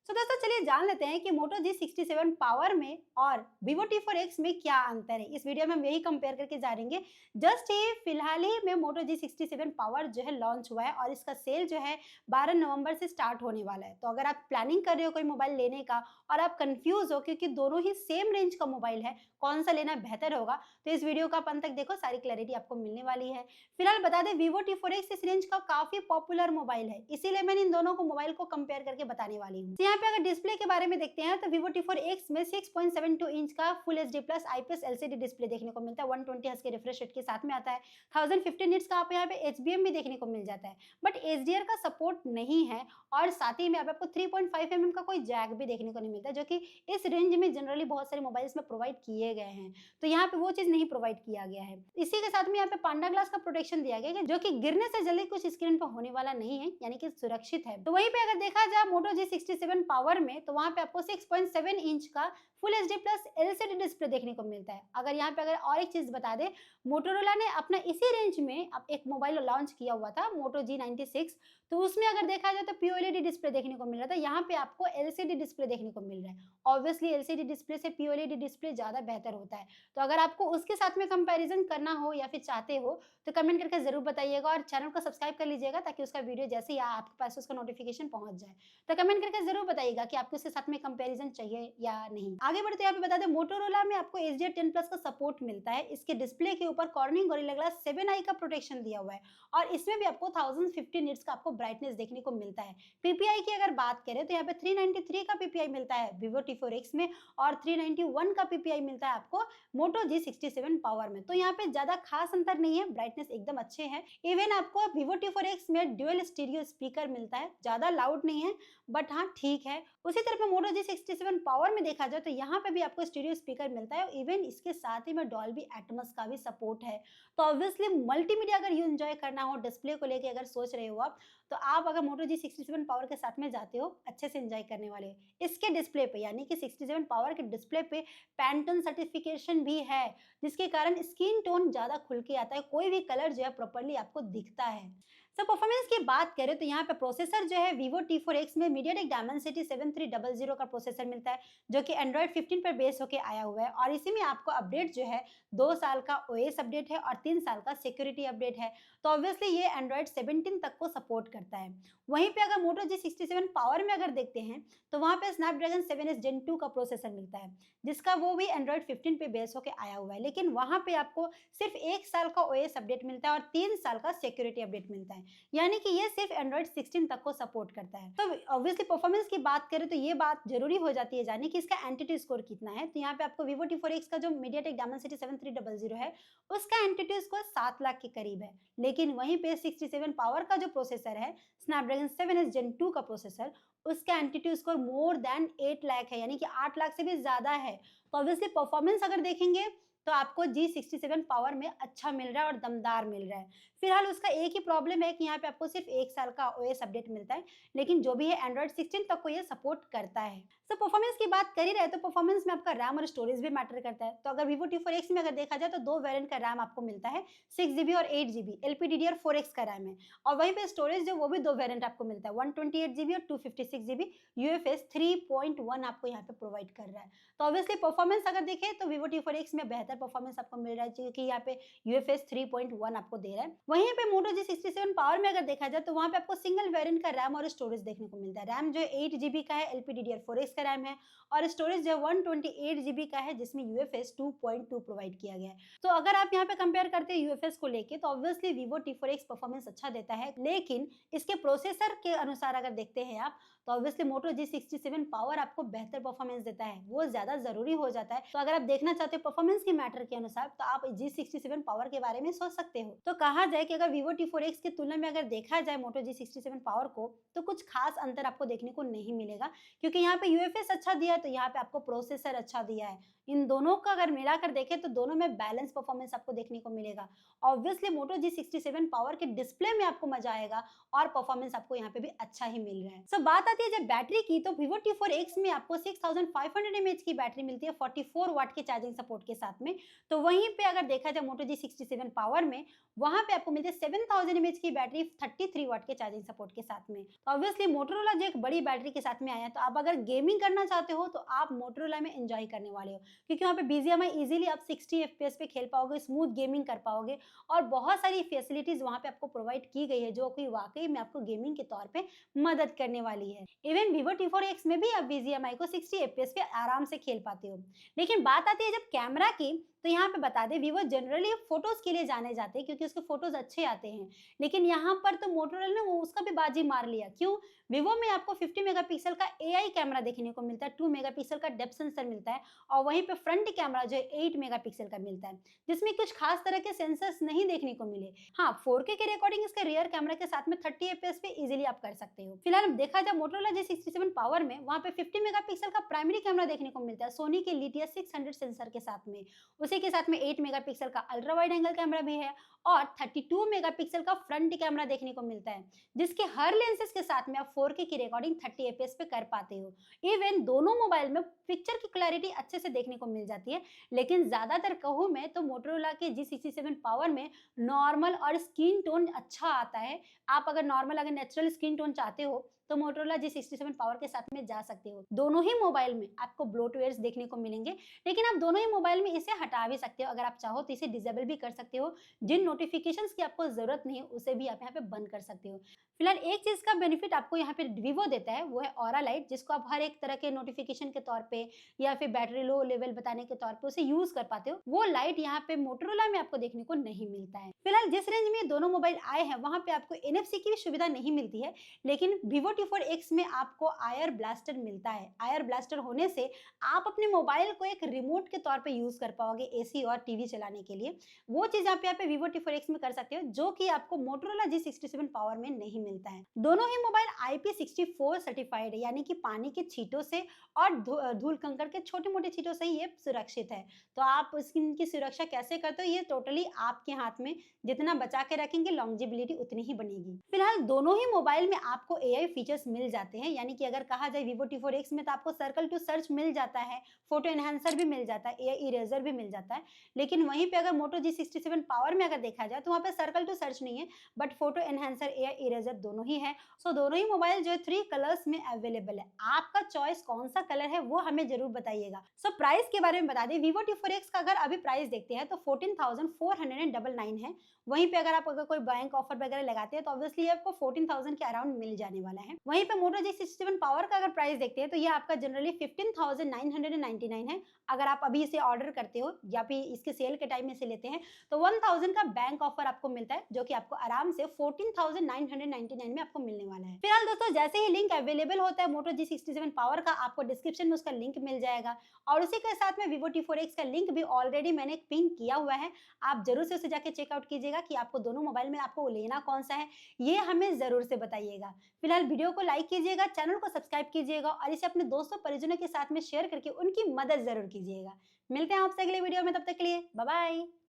तो दोस्तों चलिए जान लेते हैं कि Moto G67 पावर में और Vivo T4X में क्या अंतर है। इस वीडियो में हम यही कंपेयर करके जानेंगे। जस्ट ये फिलहाल ही में Moto G67 पावर जो है लॉन्च हुआ है और इसका सेल जो है 12 नवंबर से स्टार्ट होने वाला है। तो अगर आप प्लानिंग कर रहे हो कोई मोबाइल लेने का और आप कंफ्यूज हो क्योंकि दोनों ही सेम रेंज का मोबाइल है, कौन सा लेना बेहतर होगा, तो इस वीडियो का आप अंत तक देखो, सारी क्लैरिटी आपको मिलने वाली है। फिलहाल बता दें Vivo T4X इस रेंज का काफी पॉपुलर मोबाइल है, इसीलिए मैंने इन दोनों को मोबाइल को कंपेयर करके बताने वाली हूँ। यहाँ पे अगर डिस्प्ले के बारे में देखते हैं तो Vivo T4X में 6.72 इंच का full HD plus IPS LCD display देखने को मिलता है। 120 हर्ट्ज के रिफ्रेश रेट के साथ में आता है। 1050 निट्स का आप यहाँ पे एचबीएम भी देखने को मिल जाता है, बट एचडीआर का सपोर्ट नहीं है और साथ ही में आपको 3.5 mm का कोई जैक भी देखने को नहीं मिलता, जो कि इस रेंज में जनरली बहुत सारे मोबाइल्स में प्रोवाइड किए गए हैं। तो यहाँ पे वो चीज नहीं प्रोवाइड किया गया है। इसी के साथ में यहाँ पे पांडा ग्लास का प्रोटेक्शन दिया गया है, जो कि गिरने से जल्दी कुछ स्क्रीन पर होने वाला नहीं है, यानी कि सुरक्षित है। तो वहीं पे अगर देखा जाए Moto G67 पावर में, तो वहां पे आपको 6.7 इंच का full HD plus LCD display देखने को मिलता है। अगर और एक चीज बता दे, मोटोरोला ने अपना इसी रेंज में अब एक मोबाइल लॉन्च किया हुआ था Moto G96, तो उसमें अगर देखा जाए तो पीओएलईडी डिस्प्ले देखने को मिल रहा था। यहाँ पे आपको एलसीडी डिस्प्ले देखने को मिल रहा है। ऑब्वियसली एलसीडी डिस्प्ले से पीओएलईडी डिस्प्ले ज्यादा बेहतर होता है। तो अगर आपको उसके साथ में कंपैरिजन करना हो या फिर चाहते हो तो कमेंट करके जरूर बताइएगा और चैनल को सब्सक्राइब कर लीजिएगा, ताकि उसका वीडियो जैसे ही आपके पास उसका नोटिफिकेशन पहुंच जाए। तो कमेंट करके जरूर बताइएगा कि आपको उसके साथ में कंपैरिजन चाहिए या नहीं। आगे बढ़ते यहाँ पे बता दें, मोटोरोला में आपको HDR 10 प्लस का सपोर्ट मिलता है। इसके डिस्प्ले के ऊपर कॉर्निंग गोरिल्ला ग्लास 7i का प्रोटेक्शन दिया हुआ है और इसमें भी आपको 1050 निट्स का आपको ब्राइटनेस देखने को मिलता है। पीपीआई की अगर बात करें तो यहाँ पे 393 का पीपीआई मिलता है Vivo T4X में और 391 का पीपीआई मिलता है आपको Moto G67 पावर में। तो यहाँ पे ज्यादा खास अंतर नहीं है, ब्राइटनेस एकदम अच्छे है। इवन आपको Vivo T4X में ड्यूअल स्टीरियो स्पीकर मिलता है, ज्यादा लाउड नहीं है बट हाँ ठीक है। उसी तरह पे Moto G67 पावर में देखा जाए तो यहाँ पे भी आपको स्टीरियो स्पीकर मिलता है। इवन इसके साथ ही में डॉल्बी एटमॉस का भी सपोर्ट है। तो ऑब्वियसली मल्टीमीडिया अगर यू एंजॉय करना हो, डिस्प्ले को लेके अगर सोच रहे हो आप, तो आप अगर Moto G67 पावर के साथ में जाते हो, अच्छे से एंजॉय करने वाले हो। इसके डिस्प्ले पे यानी कि 67 पावर के डिस्प्ले पे पैंटोन सर्टिफिकेशन भी है, जिसके कारण स्किन टोन ज्यादा खुल के आता है, कोई भी कलर जो है प्रॉपर्ली आपको दिखता है। सब परफॉर्मेंस की बात करें तो यहाँ पे प्रोसेसर जो है Vivo T4X में MediaTek Dimensity 7300 का प्रोसेसर मिलता है, जो कि Android 15 पर बेस होके आया हुआ है और इसी में आपको अपडेट जो है 2 साल का OS अपडेट है और 3 साल का सिक्योरिटी अपडेट है। तो ऑब्वियसली ये Android 17 तक को सपोर्ट करता है। वहीं पे अगर Moto G67 पावर में अगर देखते हैं तो वहां पे Snapdragon 7s Gen 2 का प्रोसेसर मिलता है, जिसका वो भी Android 15 पे बेस होके आया हुआ है, लेकिन वहां पे आपको सिर्फ 1 साल का OS अपडेट मिलता है और 3 साल का सिक्योरिटी अपडेट मिलता है, यानी कि ये सिर्फ Android 16 तक को सपोर्ट करता है। तो ऑब्वियसली परफॉर्मेंस की बात करें तो ये बात जरूरी हो जाती है जानने कि इसका एंटिटी स्कोर कितना है। तो यहाँ पे आपको Vivo T4X का जो MediaTek Dimensity 7300 है, उसका एंटिटी स्कोर 7 लाख के करीब है, लेकिन वहीं पे 67 पावर का जो प्रोसेसर है Snapdragon 7s Gen 2 का प्रोसेसर, उसका entity score more than 8 lakh है, यानी कि 8 लाख से भी ज्यादा है। तो ऑब्वियसली परफॉर्मेंस अगर देखेंगे तो आपको G67 पावर में अच्छा मिल रहा है और दमदार मिल रहा है। फिलहाल उसका एक ही प्रॉब्लम है कि यहाँ पे आपको सिर्फ 1 साल का OS अपडेट मिलता है, लेकिन जो भी है Android 16 तक को ये सपोर्ट करता है। सो परफॉर्मेंस की बात कर ही रहे तो परफॉर्मेंस में आपका रैम और स्टोरेज भी मैटर करता है। तो अगर Vivo T4X में अगर देखा जाए तो 2 वेरिएंट का रैम आपको मिलता है, 6GB और 8GB LPDDR4X का रैम है और वहीं पे स्टोरेज जो वो भी 2 वेरिएंट आपको मिलता है, 128GB और 256GB UFS 3.1 आपको यहाँ पे प्रोवाइड कर रहा है। तो ऑब्वियसली परफॉर्मेंस अगर देखें तो Vivo T4X में बेहतर परफॉर्मेंस आपको मिल रहा है, क्योंकि यहाँ पे UFS 3.1 आपको दे रहा है। वहीं पे Moto G67 पावर में अगर देखा जाए तो वहां पे आपको सिंगल वेरिएंट का रैम और स्टोरेज देखने को मिलता है। रैम जो 8GB का है, LPDDR4X का रैम है और स्टोरेज जो 128GB का है, जिसमें UFS 2.2 प्रोवाइड किया गया है। तो अगर आप यहाँ पे कंपेयर करते हैं UFS को लेके तो ऑब्वियसली Vivo T4X परफॉर्मेंस अच्छा देता है, लेकिन इसके प्रोसेसर के अनुसार अगर देखते हैं आप तो ऑब्वियसली Moto G67 पावर आपको बेहतर परफॉर्मेंस देता है, वो ज्यादा जरूरी हो जाता है। तो अगर आप देखना चाहते हो परफॉर्मेंस के मैटर के अनुसार तो आप G67 पावर के बारे में सोच सकते हो। तो कहा जाए कि अगर Vivo T4X की तुलना में अगर देखा जाए Moto G67 पावर को, तो कुछ खास अंतर आपको देखने को नहीं मिलेगा, क्योंकि यहाँ पे UFS अच्छा दिया है तो यहाँ पे आपको प्रोसेसर अच्छा दिया है। इन दोनों का अगर मिलाकर देखें तो दोनों में बैलेंस परफॉर्मेंस आपको देखने को मिलेगा। ऑब्वियसली Moto G67 पावर के डिस्प्ले में आपको मजा आएगा और परफॉर्मेंस आपको यहाँ पे भी अच्छा ही मिल रहा है। सो बात आती है जब बैटरी की, तो Vivo T4X में आपको 6500 mAh की बैटरी मिलती है 44 वाट के चार्जिंग सपोर्ट के साथ में। तो वहीं पे अगर देखा जाए Moto G67 पावर में, वहाँ पे आपको मिलती है 7000 mAh की बैटरी 33 वाट के चार्जिंग सपोर्ट के साथ में। तो ऑब्वियसली मोटोरोला जो एक बड़ी बैटरी के साथ में आया है, तो आप अगर गेमिंग करना चाहते हो तो आप मोटोरोला में एंजॉय करने वाले हो, क्योंकि वहाँ पे BGMI इजीली आप 60 FPS पे खेल पाओगे, स्मूथ गेमिंग कर पाओगे और बहुत सारी फैसिलिटीज वहाँ पे आपको प्रोवाइड की गई है, जो कि वाकई में आपको गेमिंग के तौर पे मदद करने वाली है। इवन Vivo T4X में भी आप BGMI को 60 FPS पे आराम से खेल पाते हो। लेकिन बात आती है जब कैमरा की, तो यहाँ पे बता दें Vivo जनरली फोटोज के लिए जाने जाते हैं क्योंकि उसके फोटोज अच्छे आते हैं। लेकिन यहाँ पर तो मोटोरोला ने वो उसका भी बाजी मार लिया। क्यों? Vivo में आपको 50 मेगापिक्सल का AI कैमरा देखने को मिलता है, 2 मेगापिक्सल का डेप्थ सेंसर मिलता है और वहीं पे फ्रंट कैमरा जो है 8 मेगापिक्सल का मिलता है, जिसमें कुछ खास तरह के सेंसर्स नहीं देखने को मिले। हाँ, 4K की रिकॉर्डिंग इसके रियर कैमरा के साथ में 30 FPS पे इजीली आप कर सकते हो। फिलहाल देखा जाए मोटोरोला G67 पावर में, वहाँ पे 50 मेगापिक्सल का प्राइमरी कैमरा देखने को मिलता है सोनी के लिथिया 600 सेंसर के साथ में। उसी के साथ में 8 मेगापिक्सल का अल्ट्रा वाइड एंगल कैमरा भी है और 32 मेगापिक्सल का फ्रंट कैमरा देखने को मिलता है, जिसके हर लेंसेज के साथ में आप 4K की रिकॉर्डिंग 30 FPS पे कर पाते हो। इवन दोनों मोबाइल में पिक्चर की क्लैरिटी अच्छे से देखने को मिल जाती है। लेकिन ज्यादातर कहूँ मैं तो मोटोरोला के G67 पावर में नॉर्मल और स्किन टोन अच्छा आता है। आप अगर नॉर्मल अगर नेचुरल स्किन टोन चाहते हो तो मोटोरोला G67 पावर के साथ में जा सकते हो। दोनों ही मोबाइल में आपको ब्लोटवेयर्स देखने को मिलेंगे, लेकिन आप दोनों ही मोबाइल में इसे हटा भी सकते हो। अगर आप चाहो तो इसे डिसेबल भी कर सकते हो। जिन नोटिफिकेशंस की आपको जरूरत नहीं है उसे भी आप यहाँ पे बंद कर सकते हो। फिलहाल एक चीज का बेनिफिट आपको यहाँ पे Vivo देता है, वो है ऑरा लाइट, जिसको आप हर एक तरह के नोटिफिकेशन के तौर पे या फिर बैटरी लो लेवल बताने के तौर पे उसे यूज कर पाते हो। वो लाइट यहाँ पे मोटोरोला में आपको देखने को नहीं मिलता है। फिलहाल जिस रेंज में दोनों मोबाइल आए हैं वहां पे आपको NFC की भी सुविधा नहीं मिलती है, लेकिन Vivo T4X में आपको आयर ब्लास्टर मिलता है। आयर ब्लास्टर होने से आप अपने मोबाइल को एक रिमोट के तौर पे यूज कर पाओगे AC और टीवी चलाने के लिए। वो चीज आप यहाँ पे Vivo T4X में कर सकते हो, जो कि आपको मोटोरोला G67 पावर में नहीं मिलता है। दोनों ही मोबाइल IP64 सर्टिफाइड है, यानी कि पानी के छींटों से और धूल कंकड़ के छोटे मोटे छींटों से ये सुरक्षित है। तो आप इनकी सुरक्षा कैसे करते हो ये टोटली आपके हाथ में। जितना बचा के रखेंगे लॉन्जेबिलिटी उतनी ही बनेगी। फिलहाल दोनों ही मोबाइल में आपको AI फीचर्स मिल जाते हैं, यानी कि अगर कहा जाए Vivo T4X में तो आपको सर्कल टू सर्च मिल जाता है, फोटो एनहांसर भी मिल जाता है, AI इरेजर भी मिल जाता है। लेकिन वहीं पे अगर Moto G67 पावर में अगर देखा जाए तो वहाँ पे सर्कल टू सर्च नहीं है, but photo enhancer AI eraser दोनों ही है। सो दोनों ही मोबाइल जो है 3 कलर्स में अवेलेबल है। आपका चॉइस कौन सा कलर है वो हमें जरूर बताइएगा। सो प्राइस के बारे में बता दें, Vivo T4X का अगर अभी प्राइस देखते हैं तो 14,499 है। वहीं पे अगर कोई बैंक ऑफर वगैरह लगाते हैं तो ऑब्वियसली आपको 14,000 के अराउंड मिल जाने वाला है। वहीं पे Moto G67 पावर का अगर प्राइस देखते हैं तो ये आपका जनरली 15,999 है। अगर आप अभी इसे ऑर्डर करते हो या फिर इसके सेल के टाइम में से लेते हैं तो 1000 का बैंक ऑफर आपको मिलता है, जो कि आपको आराम से 14,999 में आपको मिलने वाला है। फिलहाल दोस्तों जैसे ही लिंक अवेलेबल होता है Moto G67 पावर का, आपको डिस्क्रिप्शन में उसका लिंक मिल जाएगा और उसी के साथ में Vivo T4X का लिंक भी ऑलरेडी मैंने पिन किया हुआ है। आप जरूर से उसे जाके चेकआउट कीजिएगा कि आपको दोनों मोबाइल में आपको लेना कौन सा है, ये हमें जरूर से बताइएगा। फिलहाल वीडियो को लाइक कीजिएगा, चैनल को सब्सक्राइब कीजिएगा और इसे अपने दोस्तों परिजनों के साथ में शेयर करके उनकी मदद जरूर कीजिएगा। मिलते हैं आपसे अगले वीडियो में, तब तक के लिए बाय बाय।